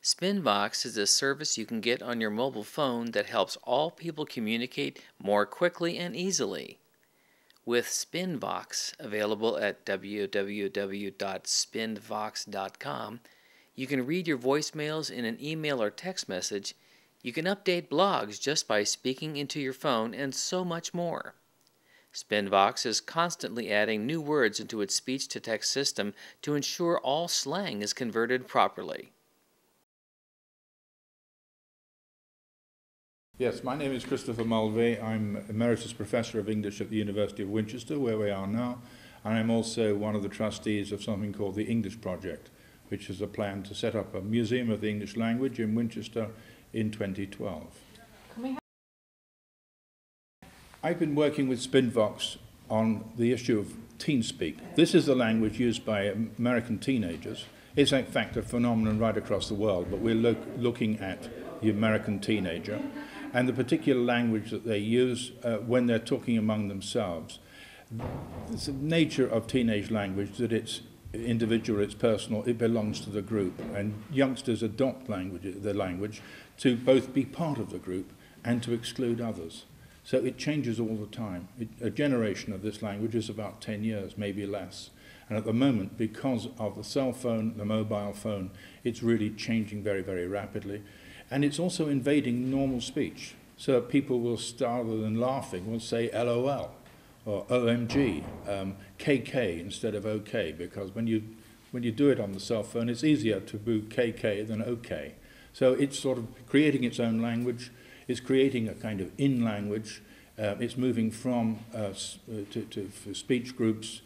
SpinVox is a service you can get on your mobile phone that helps all people communicate more quickly and easily. With SpinVox, available at www.spinvox.com, you can read your voicemails in an email or text message, you can update blogs just by speaking into your phone, and so much more. SpinVox is constantly adding new words into its speech-to-text system to ensure all slang is converted properly. Yes, my name is Christopher Mulvey. I'm Emeritus Professor of English at the University of Winchester, where we are now, and I'm also one of the trustees of something called the English Project, which is a plan to set up a Museum of the English Language in Winchester in 2012. I've been working with SpinVox on the issue of teen speak. This is the language used by American teenagers. It's in fact a phenomenon right across the world, but we're looking at the American teenager and the particular language that they use when they're talking among themselves. It's the nature of teenage language that it's individual, it's personal, it belongs to the group, and youngsters adopt the language to both be part of the group and to exclude others. So it changes all the time. A generation of this language is about 10 years, maybe less. And at the moment, because of the cell phone, the mobile phone, it's really changing very, very rapidly. And it's also invading normal speech. So people will, rather than laughing, will say LOL or OMG, KK instead of OK, because when you do it on the cell phone, it's easier to do KK than OK. So it's sort of creating its own language. It's creating a kind of in-language. It's moving from for speech groups,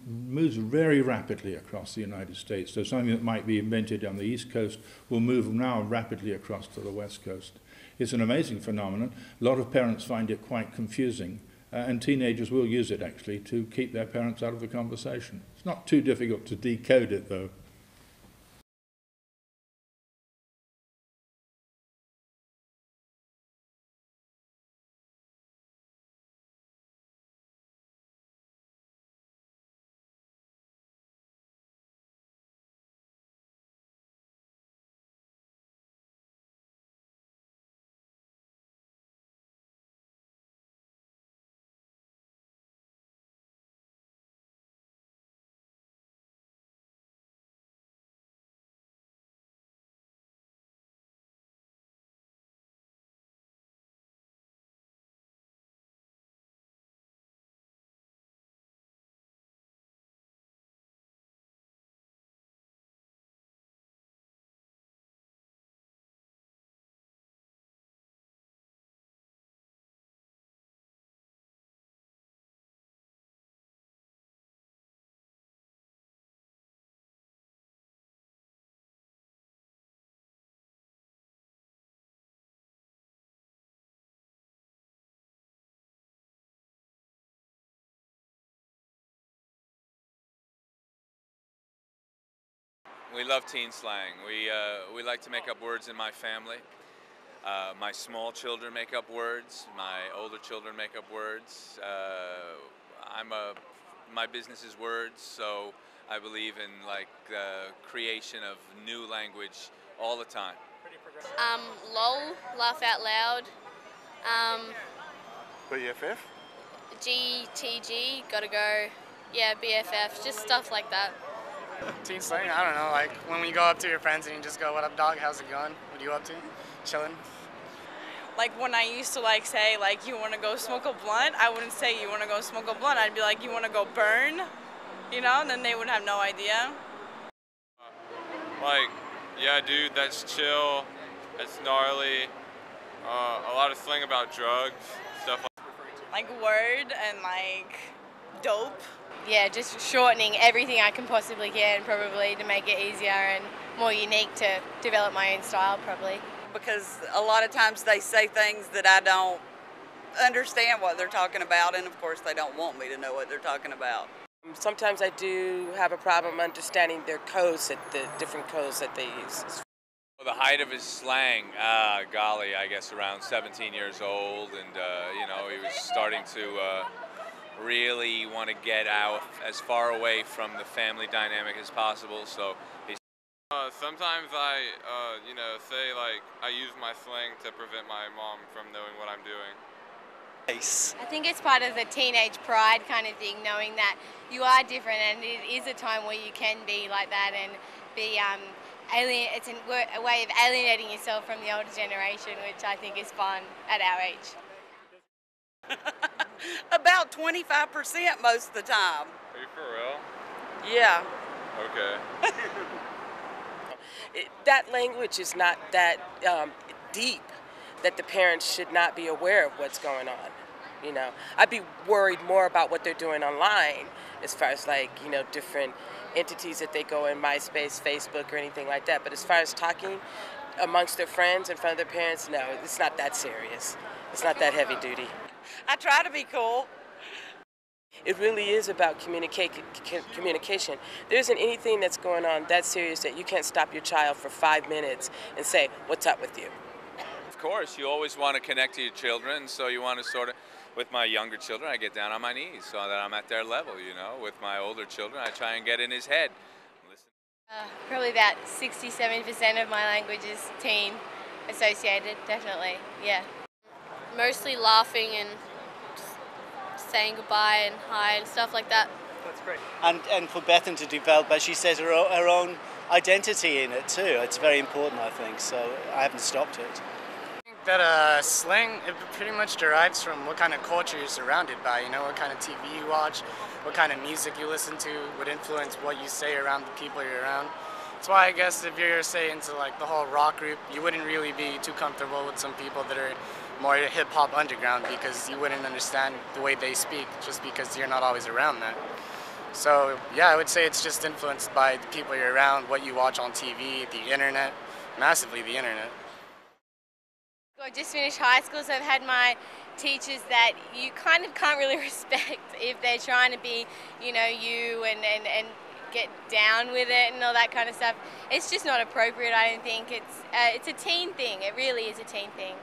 moves very rapidly across the United States. So something that might be invented on the East Coast will move now rapidly across to the West Coast. It's an amazing phenomenon. A lot of parents find it quite confusing, and teenagers will use it actually to keep their parents out of the conversation. It's not too difficult to decode it though. We love teen slang. We like to make up words in my family. My small children make up words. My older children make up words. My business is words, so I believe in like the creation of new language all the time. LOL, laugh out loud. BFF? GTG, gotta go. Yeah, BFF, just stuff like that. Teen slang, I don't know, like when you go up to your friends and you just go, what up dog, how's it going? What are you up to? Chilling? Like when I used to like say like you want to go smoke a blunt, I wouldn't say you want to go smoke a blunt, I'd be like you want to go burn, you know, and then they would have no idea. Like, yeah dude, that's chill, that's gnarly, a lot of slang about drugs, stuff like word and like dope. Yeah, just shortening everything I can possibly can, probably, to make it easier and more unique to develop my own style, probably. Because a lot of times they say things that I don't understand what they're talking about, and of course they don't want me to know what they're talking about. Sometimes I do have a problem understanding their codes, the different codes that they use. The height of his slang, golly, I guess around 17 years old, and you know, he was starting to really want to get out as far away from the family dynamic as possible, so Sometimes I, say like I use my slang to prevent my mom from knowing what I'm doing. I think it's part of the teenage pride kind of thing, knowing that you are different and it is a time where you can be like that and be alien. It's a way of alienating yourself from the older generation, which I think is fun at our age. About 25% most of the time. Are you for real? Yeah. Okay. That language is not that deep that the parents should not be aware of what's going on. You know, I'd be worried more about what they're doing online as far as like, different entities that they go in, MySpace, Facebook, or anything like that. But as far as talking amongst their friends in front of their parents, no, it's not that serious. It's not that heavy duty. I try to be cool. It really is about communication. There isn't anything that's going on that serious that you can't stop your child for 5 minutes and say, what's up with you? Of course, you always want to connect to your children, so you want to sort of, with my younger children, I get down on my knees so that I'm at their level, With my older children, I try and get in his head. Listen. Probably about 60–70% of my language is teen associated, definitely, yeah. Mostly laughing and saying goodbye and hi and stuff like that. That's great. And for Bethan to develop, as she says, her own identity in it too. It's very important, I think, so I haven't stopped it. That slang, it pretty much derives from what kind of culture you're surrounded by, what kind of TV you watch, what kind of music you listen to would influence what you say around the people you're around. That's why I guess if you're, say, into like the whole rock group, you wouldn't really be too comfortable with some people that are more hip-hop underground because you wouldn't understand the way they speak just because you're not always around that. So yeah, I would say it's just influenced by the people you're around, what you watch on TV, the internet, massively the internet. I just finished high school, so I've had my teachers that you kind of can't really respect if they're trying to be, you and get down with it and all that kind of stuff. It's just not appropriate, I don't think. It's a teen thing. It really is a teen thing.